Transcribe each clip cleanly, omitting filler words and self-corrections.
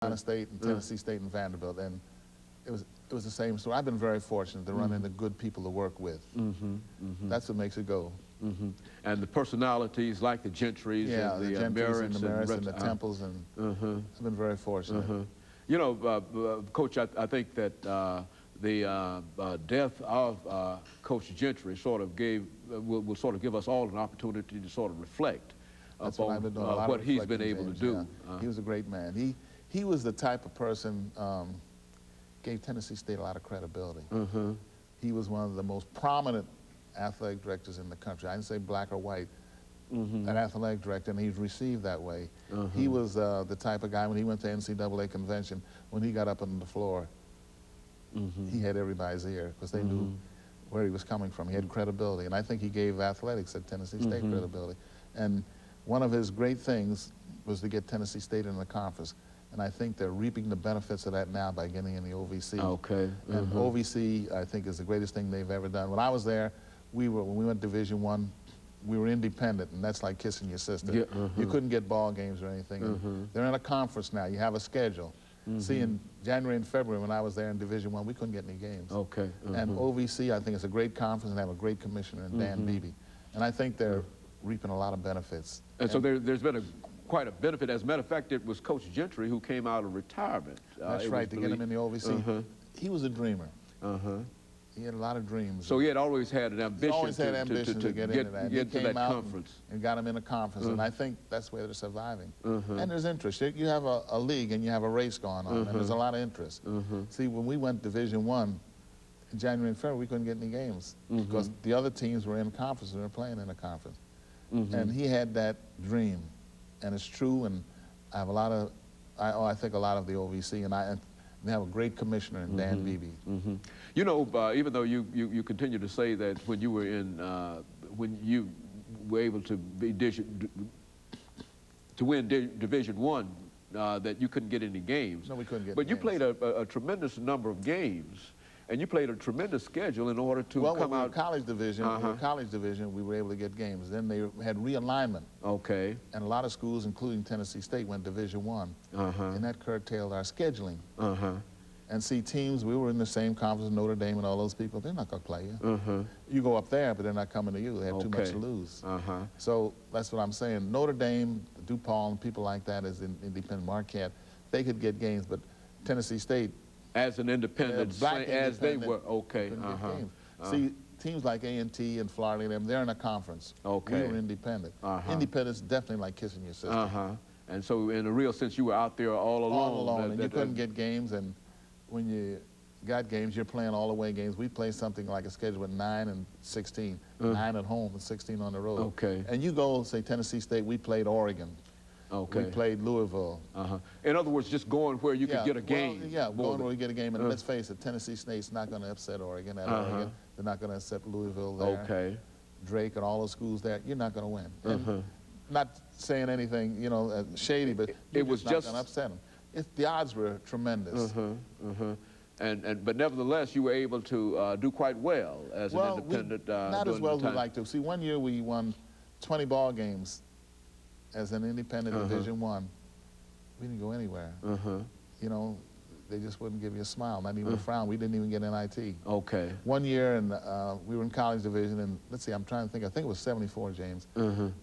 Carolina State and Tennessee State and Vanderbilt, and it was the same story. I've been very fortunate to run into good people to work with. That's what makes it go. And the personalities like the Gentrys and the Merritts and the Temples, and I've been very fortunate. You know, Coach, I think that the death of Coach Gentry sort of will sort of give us all an opportunity to sort of reflect upon what he's been able to do. He was a great man. He was the type of person, gave Tennessee State a lot of credibility. He was one of the most prominent athletic directors in the country. I didn't say black or white, an athletic director, and he's received that way. He was the type of guy, when he went to NCAA convention, when he got up on the floor, he had everybody's ear, because they knew where he was coming from. He had credibility, and I think he gave athletics at Tennessee State credibility. And one of his great things was to get Tennessee State in the conference, and I think they're reaping the benefits of that now by getting in the OVC. And OVC, I think, is the greatest thing they've ever done. When I was there, when we went to Division I, we were independent, and that's like kissing your sister. You couldn't get ball games or anything. They're in a conference now. You have a schedule. See, in January and February, when I was there in Division I, we couldn't get any games. And OVC, I think, is a great conference, and they have a great commissioner in Dan Beebe. And I think they're reaping a lot of benefits. And so there's been quite a benefit. As a matter of fact, it was Coach Gentry who came out of retirement. That's right, to get him in the OVC. He was a dreamer. He had a lot of dreams. So he had always had an ambition, to get into that. Get to that conference. And got him in a conference, and I think that's where they're surviving. And there's interest. You have a league and you have a race going on, and there's a lot of interest. See, when we went Division I, in January and February, we couldn't get any games because the other teams were in conference and they were playing in a conference. And he had that dream, and it's true. And I have a lot of, I think a lot of the OVC, and they have a great commissioner in Dan Beebe. You know, even though you continue to say that when you were in, when you were able to win Division I, that you couldn't get any games. No, we couldn't get. But you games. played a tremendous number of games, and you played a tremendous schedule in order to come out. College division, we were able to get games. Then they had realignment. And a lot of schools, including Tennessee State, went Division I. And that curtailed our scheduling. And see, teams, we were in the same conference, Notre Dame and all those people, they're not going to play you. You go up there, but they're not coming to you. They have too much to lose. So that's what I'm saying. Notre Dame, DePaul, and people like that as independent Marquette, they could get games, but Tennessee State, as an independent, as they were, See, teams like A&T and Florida, they're in a conference. We were independent. Independent's definitely like kissing your sister. And so, in a real sense, you were out there all alone. All alone, and you couldn't get games, and when you got games, you're playing all away games. We played something like a schedule with 9 and 16, 9 at home and 16 on the road. And you go, say, Tennessee State, we played Oregon. We played Louisville. In other words, just going where you could get a game. Going where you get a game. And let's face it, Tennessee State's not going to upset Oregon at Oregon. They're not going to upset Louisville there. Drake and all those schools there. You're not going to win. And not saying anything, you know, shady, but it was just not going to upset them. The odds were tremendous. But nevertheless, you were able to do quite well as an independent. Not as well as we'd like to. See, one year we won 20 ball games as an independent Division I. We didn't go anywhere. You know, they just wouldn't give you a smile, not even a frown. We didn't even get NIT. One year, and we were in college division, and let's see, I'm trying to think, I think it was 74, James.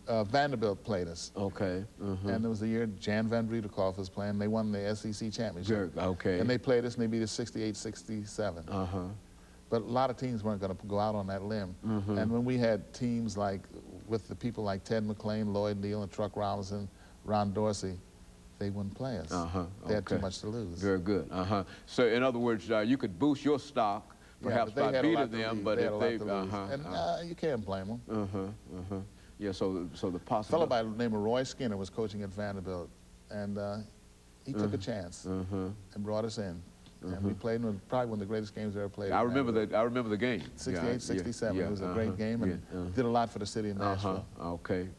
Vanderbilt played us. And it was the year Jan Van Brederkoff was playing. They won the SEC championship. And they played us, and they beat us 68-67. But a lot of teams weren't going to go out on that limb. And when we had teams like, with the people like Ted McClain, Lloyd Neal, and Truck Robinson, Ron Dorsey, they wouldn't play us. They had too much to lose. Very good. So, in other words, you could boost your stock, perhaps by beating them, but if they... And you can't blame them. So the possibility... A fellow by the name of Roy Skinner was coaching at Vanderbilt, and he took a chance and brought us in. And we played probably one of the greatest games I ever played. I remember the game. 68-67. It was a great game, and did a lot for the city of Nashville.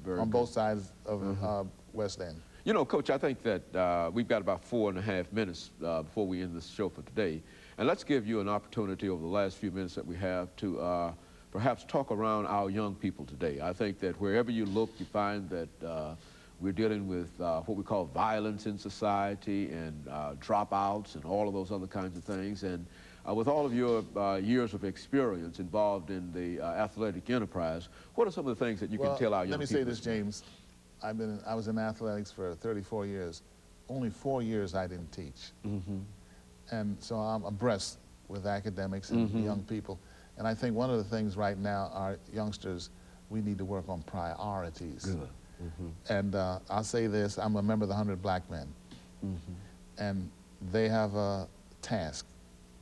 Very on both sides of West End. You know, Coach, I think that we've got about 4.5 minutes before we end this show for today. And let's give you an opportunity over the last few minutes that we have to perhaps talk around our young people today. I think that wherever you look, you find that We're dealing with what we call violence in society and dropouts and all of those other kinds of things. And with all of your years of experience involved in the athletic enterprise, what are some of the things that you can tell our young people? Let me say this, James. I was in athletics for 34 years. Only 4 years I didn't teach. And so I'm abreast with academics and young people. And I think one of the things right now, our youngsters, we need to work on priorities. Good. And I'll say this, I'm a member of the 100 Black Men. And they have a task,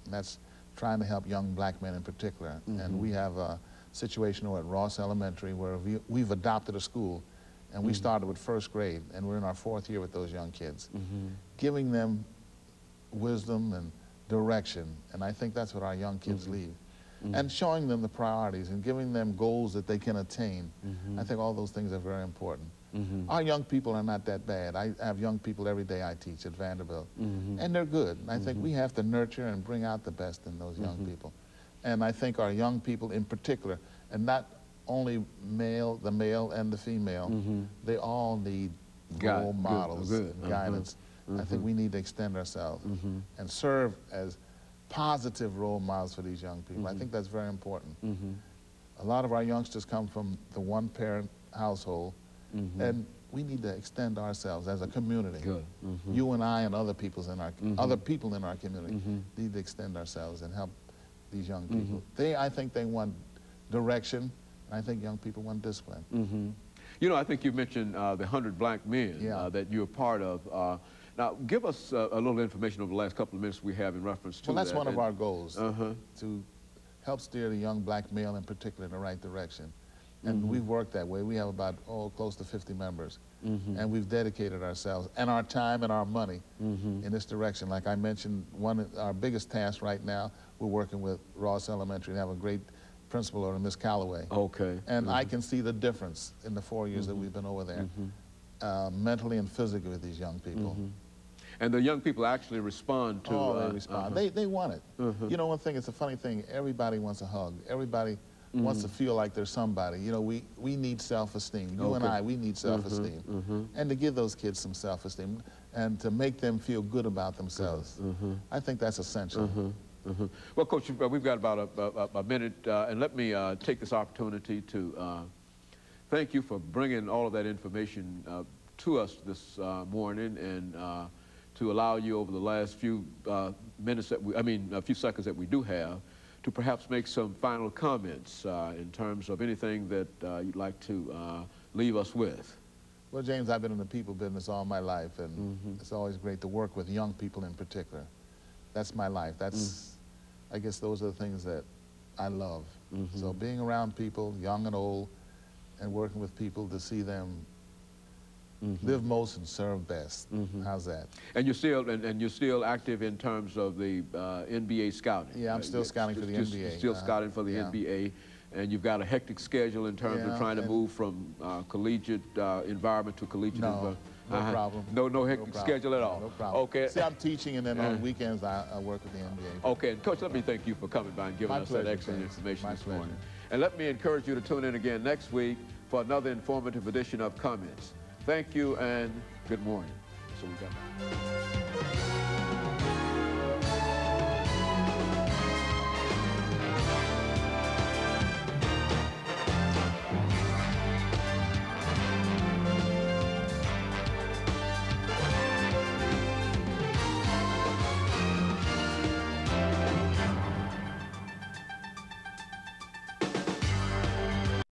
and that's trying to help young black men in particular. And we have a situation at Ross Elementary where we've adopted a school, and we started with first grade, and we're in our 4th year with those young kids, giving them wisdom and direction. And I think that's what our young kids leave. And showing them the priorities and giving them goals that they can attain. I think all those things are very important. Our young people are not that bad. I have young people every day I teach at Vanderbilt, and they're good. And I think we have to nurture and bring out the best in those young people. And I think our young people in particular, and not only the male and the female, they all need role models and guidance. I think we need to extend ourselves and serve as positive role models for these young people. I think that's very important. A lot of our youngsters come from the one-parent household, and we need to extend ourselves as a community. You and I and other people in our community need to extend ourselves and help these young people. I think they want direction, and I think young people want discipline. You know, I think you mentioned the 100 Black Men that you're part of. Now, give us a little information over the last couple of minutes we have in reference to that. Well, that's one of our goals, to help steer the young black male in particular in the right direction. And we've worked that way. We have about, close to 50 members. And we've dedicated ourselves and our time and our money in this direction. Like I mentioned, our biggest task right now, we're working with Ross Elementary and have a great principal over Miss Calloway. And I can see the difference in the 4 years that we've been over there, mentally and physically with these young people. And the young people actually respond to... they respond. They want it. You know, one thing, it's a funny thing, everybody wants a hug. Everybody wants to feel like they're somebody. You know, we need self-esteem. You and I, we need self-esteem. And to give those kids some self-esteem and to make them feel good about themselves. I think that's essential. Well, Coach, we've got about a minute, and let me take this opportunity to thank you for bringing all of that information to us this morning, and to allow you over the last few minutes a few seconds that we do have, to perhaps make some final comments in terms of anything that you'd like to leave us with. Well, James, I've been in the people business all my life, and it's always great to work with young people in particular. That's my life. That's, I guess those are the things that I love. So being around people, young and old, and working with people to see them live most and serve best. How's that? And you're still active in terms of the NBA scouting. Yeah, I'm still scouting for the NBA. Still scouting for the NBA, and you've got a hectic schedule in terms of trying to move from collegiate environment to collegiate environment. No problem. No hectic schedule at all. No problem. Okay. See, I'm teaching, and then on weekends I work with the NBA. Okay, and Coach, let me thank you for coming by and giving us that excellent information this morning. And let me encourage you to tune in again next week for another informative edition of Comments. Thank you and good morning. So we got